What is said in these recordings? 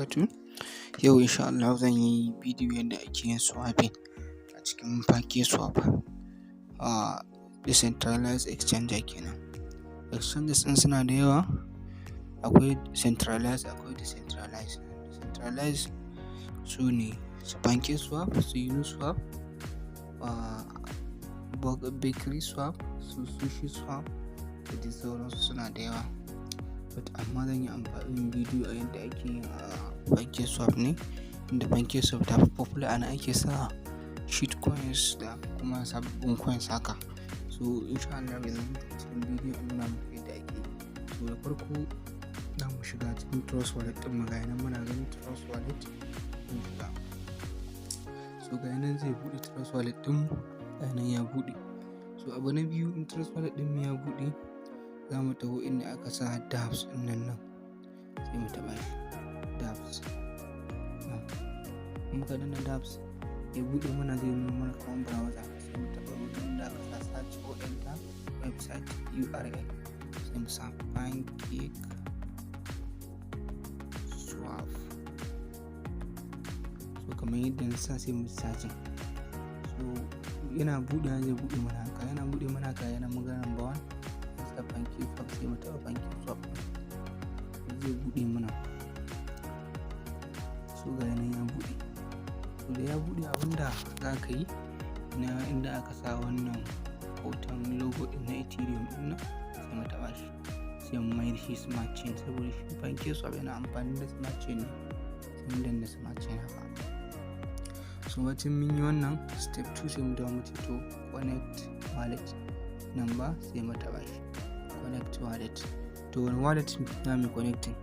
wabarakatuh. Yau insha Allah zan yi bidiyo yadda ake yin swapping a cikin Pancake swap, decentralized exchanger kenan. Exchanges ɗin suna da yawa, akwai centralized akwai decentralized. Decentralized su ne su Pancake swap, su Uniswap, bakery swap, su sushi swap da dai sauransu suna da yawa. Amma zan yi amfani bidiyo a yadda ake yin Pancake swap ne, inda Pancake swap ta fi popular ana ake sa shitcoins da kuma sababbin coins haka. So insha Allah cikin bidiyo in nuna muku yadda ake yi. So da farko za mu shiga cikin Trust Wallet ɗin mu, ga nan muna ganin Trust Wallet mun shiga. So ga nan zai buɗe Trust Wallet ɗin mu, ga nan ya buɗe. So abu na biyu, in Trust Wallet ɗin mu ya buɗe, za mu taho inda aka sa dApps ɗin nan sai mu taɓa shi dApps. Muka danna dApps ya buɗe mana, zai nuna mana kamar browser, sai mu taɓa wurin da aka sa search or enter website URL, sai mu sa Pancake swap. So kamar yadda na sa sai mu searching. So yana buɗewa zai buɗe mana haka, yana buɗe mana haka, yana magana number 1 sa Pancake swap, sai mu taɓa Pancake swap zai buɗe mana. So ga nan ya buɗe. So da ya buɗe, abinda za ka yi na inda aka sa wannan hoton logo ɗin na Ethereum ɗin nan, sai mu taɓa shi, sai mu mai da shi smart chain, saboda shi Pancake swap yana amfani da smart chain ne, sai mu danna smart chain haka. So bacin mun yi wannan step 2, sai mu dawo mu ce to connect wallet number, sai mu taɓa shi connect wallet. To wani wallet za mu connecting?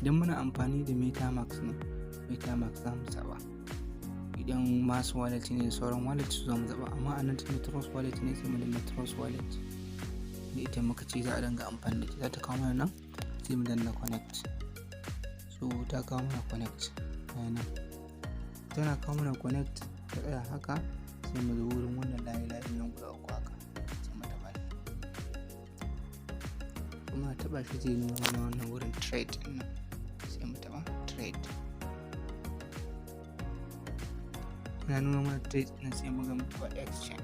Idan muna amfani da MetaMask ne, MetaMask za mu zaɓa. Idan masu wallet ne sauran wallet su za mu zaɓa, amma a nan tunda Trust Wallet ne sai mu danna Trust Wallet. Da ita muka ce za a dinga amfani da ita, za ta kawo mana nan, sai mu danna connect. So ta kawo mana connect, nan tana kawo mana connect, ta tsaya haka, sai mu zo wurin wannan layi nan guda uku haka, sai mu taɓa shi. Kuma taɓa shi zai nuna mana wannan wurin trade ɗin nan, sai mu taɓa trade. Yana nuna mana trade ɗin sai mu ga mu taɓa exchange.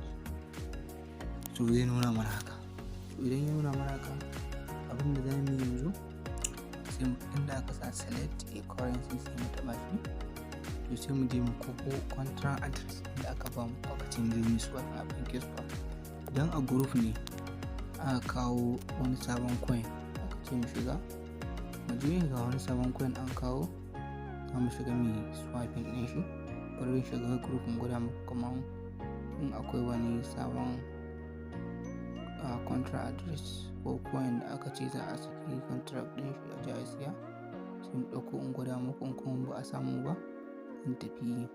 So zai nuna mana haka. So idan ya nuna mana haka, abin da za mu yi yanzu, sai inda aka sa select a currency sai mu taɓa shi. To sai mu je mu koko contract address da aka ba mu lokacin da mu swap a Pancake swap. Idan a group ne aka kawo wani sabon coin aka ce mu shiga, mu je ga wani sabon coin an kawo, za mu shiga mu swapping ɗin shi. Bari shiga group mu gwada muku kamar in akwai wani sabon contract address ko coin da aka ce za a saki contract ɗin shi a ji a siya, sai mu ɗauko in gwada muku. In kuma ba a samu ba, in tafi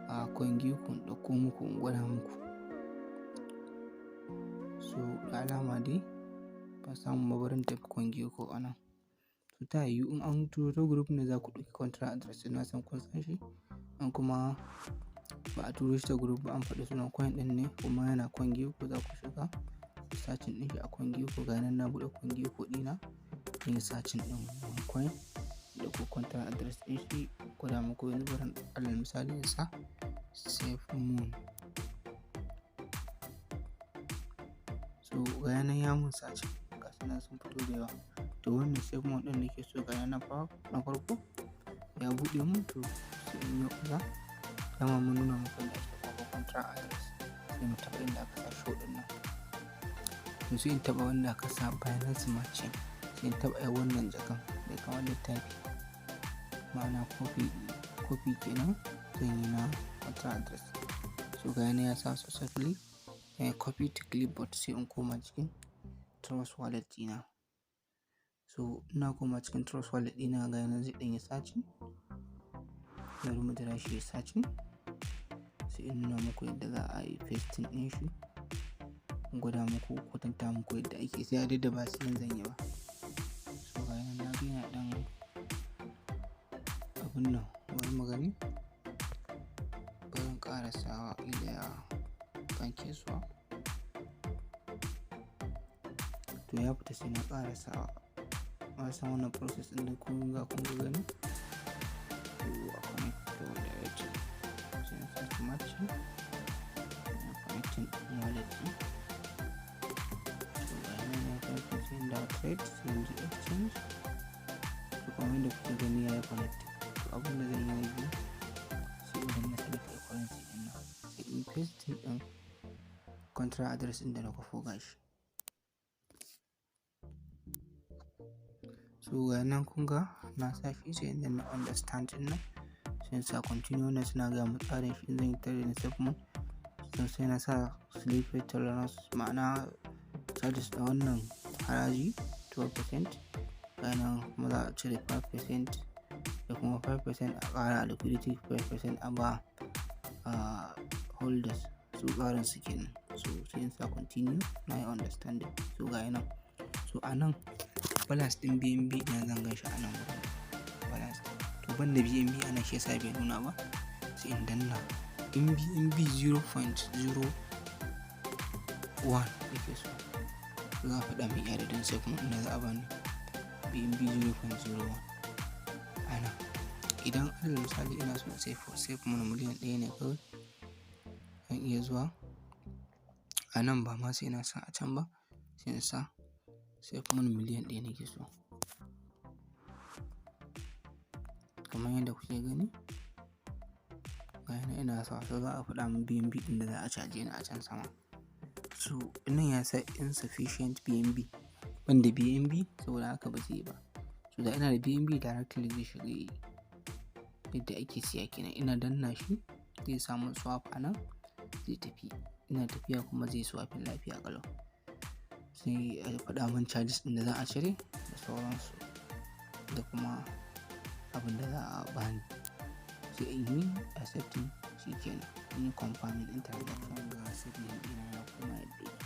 a CoinGecko in ɗauko muku in gwada muku. So da alama dai ba samu ba, bari in tafi CoinGecko a nan. So ta yiwu in an turo ta group ne za ku ɗauki contract address ɗin, na san kun san shi. In kuma ba a turo shi ta group ba, an faɗi sunan coin ɗin ne kuma yana CoinGecko, za ku shiga searching ɗin shi a CoinGecko. Ga nan na buɗe CoinGecko ɗina, yin searching ɗin wani coin da ko contract address ɗin shi, gwada muku. Yanzu bari alal misali in sa Safe Moon. So ga nan ya mun searching, ga su nan sun fito da yawa. To wannan Safe Moon ɗin nake so, ga na farko ya buɗe mun. To sai in yi oza, dama mun nuna muku da ake kawo contract address, sai mu taɓa inda aka sa show ɗin nan. To sai in taɓa wanda aka sa Binance Smart Chain, sai in taɓa wannan jakan da kamar littafi, ma'ana copy kenan, zan yi na contract address. So ga yana ya sa successfully copy to clipboard, sai in koma cikin Trust Wallet ɗina. So ina koma cikin Trust Wallet ɗina, ga yana zai ɗan yi searching. Bari mu jira shi ya searching, sai in nuna muku yadda za a yi pasting ɗin shi, in gwada muku, kwatanta muku yadda ake, sai dai da ba sai zan yi ba. So ga yana na ga yana ɗan abun nan, bari mu gani. Bari in ƙara sawa ila Pancake swap. To ya fita, sai na ƙara sawa. Na san wannan process ɗin da kun ga gani. so a connect to directly sai in sa smart chain na connecting ɗin wallet ɗin. So ga nan ya connecting sai in dawo trade sai in je exchange. So kamar yadda kuke gani ya yi connecting. To abin da zan yi na biyu sai in danna select a currency ɗin nan sai in paste ɗin contract address ɗin da na kwafo gashi. So ga nan kun ga na sa shi sai in danna understand ɗin nan sai in sa continue. Wannan suna gaya mu tsarin shi zan yi tare da settlement. So sai na sa slip rate tolerance ma'ana charges da wannan haraji 12%. Ga nan kuma za a cire 5% da kuma 5% a ƙara liquidity, 5% a ba holders su ƙarin su kenan. So sai in sa continue na yi understanding. So ga nan so a nan balance ɗin BNB ɗin zan gan shi a nan wurin balance. To ban da BNB a nan shi yasa bai nuna ba sai in danna in BNB 0.01 yake so za a faɗa mai adadin sai kuma inda za a bani BNB 0.01 a nan. Idan alal misali ina so sai kuma na miliyan 1 ne kawai zan iya zuwa a nan ba ma sai na sa a can ba sai in sa sai kuma miliyan 1 nake so kamar yadda kuke gani. Ga yana ina sa so za a faɗa min BNB ɗin da za a caje ni a can sama. So nan ya sa insufficient BNB ban da BNB saboda haka ba zai yi ba. So da ina da BNB directly zai shiga yadda ake siya kenan. Ina danna shi zai samu swap a nan zai tafi. Ina tafiya kuma zai swapin lafiya ƙalau. Sai a faɗa min charges ɗin da za a cire da sauransu da kuma abin da za a bani sai in yi accepting shi kenan in yi confirming ɗin transaction ga settlement ɗina ya kuma yadda yake.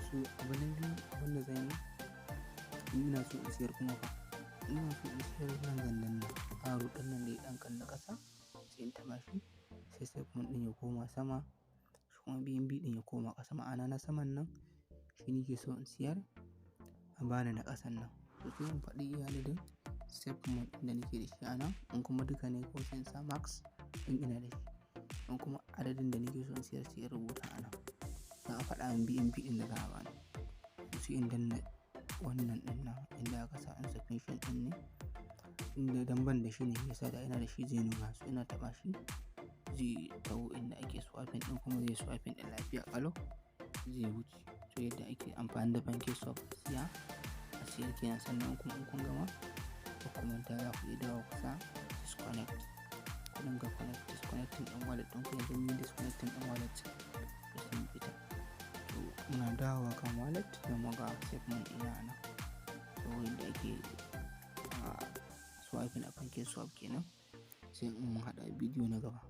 So abu na biyu wanda zan yi ina so in siyar kuma fa ina so in siyar nan zan danna aro ɗin nan da ya ɗan kalli ƙasa sai in taɓa shi sai settlement ɗin ya koma sama shi kuma BNB ɗin ya koma ƙasa ma'ana na saman nan shi nake so in siyar a bani na ƙasan nan. To sai in faɗi iya adadin settlement ɗin da nake da shi a nan in kuma duka ne ko sai in sa max in ina da shi in kuma adadin da nake so in siyar sai in rubuta a nan za a faɗa min BNB ɗin da za a bani. Sai in danna wannan ɗin nan inda aka sa insufficient ɗin ne inda dan ban da shi ne yasa da ina da shi zai nuna. So ina taɓa shi zai taho inda ake swaping ɗin kuma zai swaping ɗin lafiya ƙalau zai wuce. So yadda ake amfani da Pancake swap siya a siyar kenan. Sannan kuma in kun gama ko kuma ta za ku iya dawo kusa disconnect ku dinga disconnecting ɗin wallet ɗin ku yanzu mun disconnecting ɗin wallet sai sun fita. To muna dawowa kan wallet da muga settlement ɗina a nan. So yadda ake swiping a Pancake swap kenan sai in mun haɗa bidiyo na gaba.